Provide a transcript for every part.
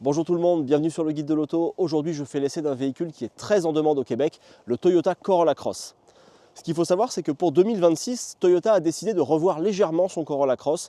Bonjour tout le monde, bienvenue sur le guide de l'auto. Aujourd'hui je fais l'essai d'un véhicule qui est très en demande au Québec, le Toyota Corolla Cross. Ce qu'il faut savoir, c'est que pour 2026, Toyota a décidé de revoir légèrement son Corolla Cross.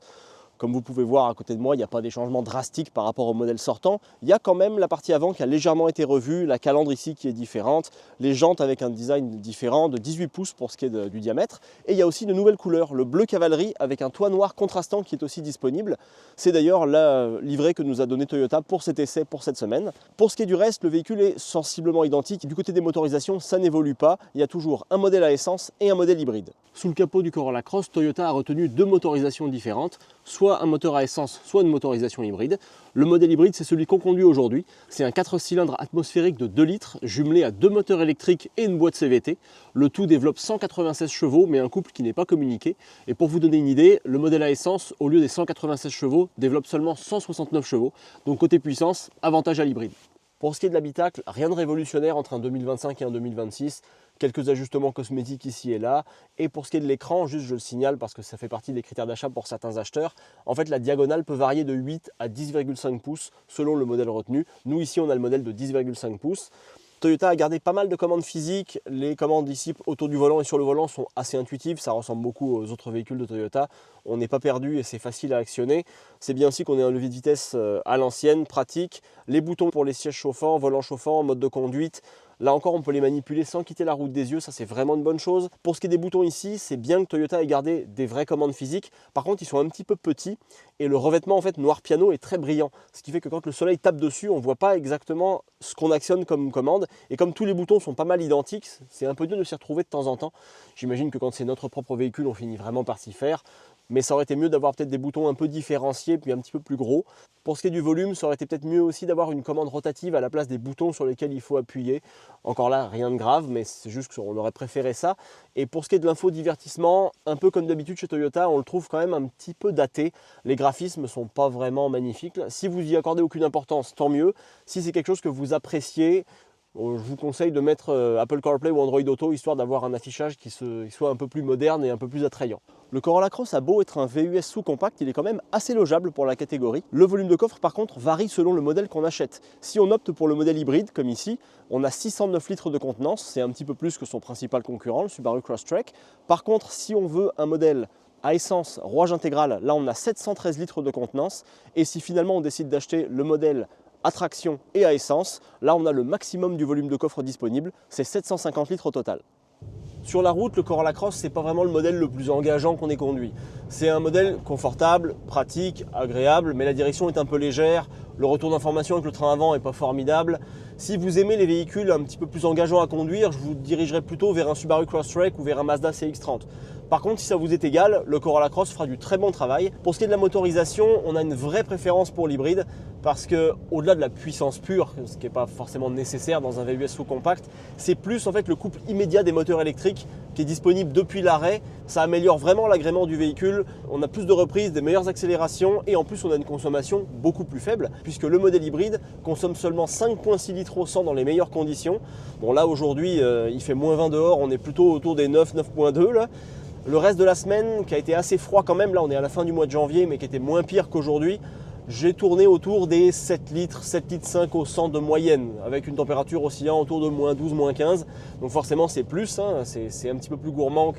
Comme vous pouvez voir à côté de moi, il n'y a pas des changements drastiques par rapport au modèle sortant. Il y a quand même la partie avant qui a légèrement été revue, la calandre ici qui est différente, les jantes avec un design différent de 18 pouces pour ce qui est du diamètre. Et il y a aussi de nouvelles couleurs, le bleu cavalerie avec un toit noir contrastant qui est aussi disponible. C'est d'ailleurs la livrée que nous a donné Toyota pour cet essai, pour cette semaine. Pour ce qui est du reste, le véhicule est sensiblement identique. Du côté des motorisations, ça n'évolue pas. Il y a toujours un modèle à essence et un modèle hybride. Sous le capot du Corolla Cross, Toyota a retenu deux motorisations différentes, soit un moteur à essence, soit une motorisation hybride. Le modèle hybride, c'est celui qu'on conduit aujourd'hui. C'est un 4 cylindres atmosphérique de 2 litres, jumelé à deux moteurs électriques et une boîte CVT. Le tout développe 196 chevaux, mais un couple qui n'est pas communiqué. Et pour vous donner une idée, le modèle à essence, au lieu des 196 chevaux, développe seulement 169 chevaux. Donc côté puissance, avantage à l'hybride. Pour ce qui est de l'habitacle, rien de révolutionnaire entre un 2025 et un 2026. Quelques ajustements cosmétiques ici et là. Et pour ce qui est de l'écran, juste je le signale parce que ça fait partie des critères d'achat pour certains acheteurs. En fait, la diagonale peut varier de 8 à 10,5 pouces selon le modèle retenu. Nous ici, on a le modèle de 10,5 pouces. Toyota a gardé pas mal de commandes physiques. Les commandes ici autour du volant et sur le volant sont assez intuitives. Ça ressemble beaucoup aux autres véhicules de Toyota. On n'est pas perdu et c'est facile à actionner. C'est bien aussi qu'on ait un levier de vitesse à l'ancienne, pratique. Les boutons pour les sièges chauffants, volant chauffant, mode de conduite. Là encore, on peut les manipuler sans quitter la route des yeux, ça c'est vraiment une bonne chose. Pour ce qui est des boutons ici, c'est bien que Toyota ait gardé des vraies commandes physiques. Par contre, ils sont un petit peu petits et le revêtement en fait noir piano est très brillant. Ce qui fait que quand le soleil tape dessus, on ne voit pas exactement ce qu'on actionne comme commande. Et comme tous les boutons sont pas mal identiques, c'est un peu dur de s'y retrouver de temps en temps. J'imagine que quand c'est notre propre véhicule, on finit vraiment par s'y faire. Mais ça aurait été mieux d'avoir peut-être des boutons un peu différenciés puis un petit peu plus gros. Pour ce qui est du volume, ça aurait été peut-être mieux aussi d'avoir une commande rotative à la place des boutons sur lesquels il faut appuyer. Encore là, rien de grave, mais c'est juste qu'on aurait préféré ça. Et pour ce qui est de l'infodivertissement, un peu comme d'habitude chez Toyota, on le trouve quand même un petit peu daté. Les graphismes ne sont pas vraiment magnifiques. Si vous y accordez aucune importance, tant mieux. Si c'est quelque chose que vous appréciez, je vous conseille de mettre Apple CarPlay ou Android Auto, histoire d'avoir un affichage qui soit un peu plus moderne et un peu plus attrayant. Le Corolla Cross a beau être un VUS sous-compact, il est quand même assez logeable pour la catégorie. Le volume de coffre par contre varie selon le modèle qu'on achète. Si on opte pour le modèle hybride, comme ici, on a 609 litres de contenance, c'est un petit peu plus que son principal concurrent, le Subaru Crosstrek. Par contre, si on veut un modèle à essence rouage intégral, là on a 713 litres de contenance. Et si finalement on décide d'acheter le modèle à traction et à essence, là on a le maximum du volume de coffre disponible, c'est 750 litres au total. Sur la route, le Corolla Cross, c'est pas vraiment le modèle le plus engageant qu'on ait conduit. C'est un modèle confortable, pratique, agréable, mais la direction est un peu légère. Le retour d'information avec le train avant n'est pas formidable. Si vous aimez les véhicules un petit peu plus engageants à conduire, je vous dirigerai plutôt vers un Subaru Crosstrek ou vers un Mazda CX-30. Par contre, si ça vous est égal, le Corolla Cross fera du très bon travail. Pour ce qui est de la motorisation, on a une vraie préférence pour l'hybride parce que au-delà de la puissance pure, ce qui n'est pas forcément nécessaire dans un VUS sous-compact, c'est plus en fait le couple immédiat des moteurs électriques qui est disponible depuis l'arrêt. Ça améliore vraiment l'agrément du véhicule. On a plus de reprises, des meilleures accélérations et en plus on a une consommation beaucoup plus faible puisque le modèle hybride consomme seulement 5,6 litres au 100 dans les meilleures conditions. Bon là aujourd'hui il fait moins 20 dehors, on est plutôt autour des 9, 9,2 là. Le reste de la semaine qui a été assez froid quand même, là on est à la fin du mois de janvier mais qui était moins pire qu'aujourd'hui, j'ai tourné autour des 7 litres 5 au 100 de moyenne avec une température oscillant autour de moins 12, moins 15. Donc forcément c'est plus, hein, c'est un petit peu plus gourmand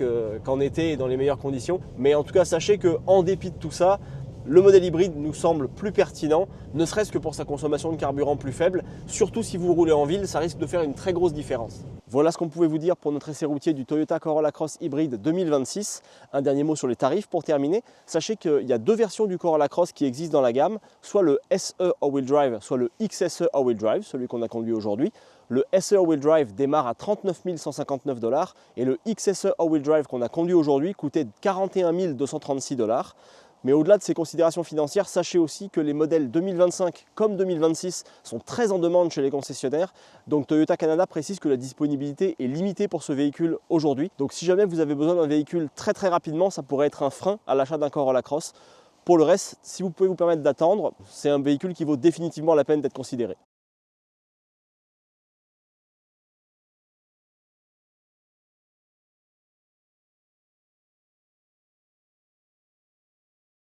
qu'en été et dans les meilleures conditions. Mais en tout cas sachez qu'en dépit de tout ça, le modèle hybride nous semble plus pertinent, ne serait-ce que pour sa consommation de carburant plus faible. Surtout si vous roulez en ville, ça risque de faire une très grosse différence. Voilà ce qu'on pouvait vous dire pour notre essai routier du Toyota Corolla Cross Hybride 2026. Un dernier mot sur les tarifs pour terminer. Sachez qu'il y a deux versions du Corolla Cross qui existent dans la gamme, soit le SE All-Wheel Drive, soit le XSE All-Wheel Drive, celui qu'on a conduit aujourd'hui. Le SE All-Wheel Drive démarre à 39 159 $ et le XSE All-Wheel Drive qu'on a conduit aujourd'hui coûtait 41 236 $. Mais au-delà de ces considérations financières, sachez aussi que les modèles 2025 comme 2026 sont très en demande chez les concessionnaires. Donc Toyota Canada précise que la disponibilité est limitée pour ce véhicule aujourd'hui. Donc si jamais vous avez besoin d'un véhicule très rapidement, ça pourrait être un frein à l'achat d'un Corolla Cross. Pour le reste, si vous pouvez vous permettre d'attendre, c'est un véhicule qui vaut définitivement la peine d'être considéré.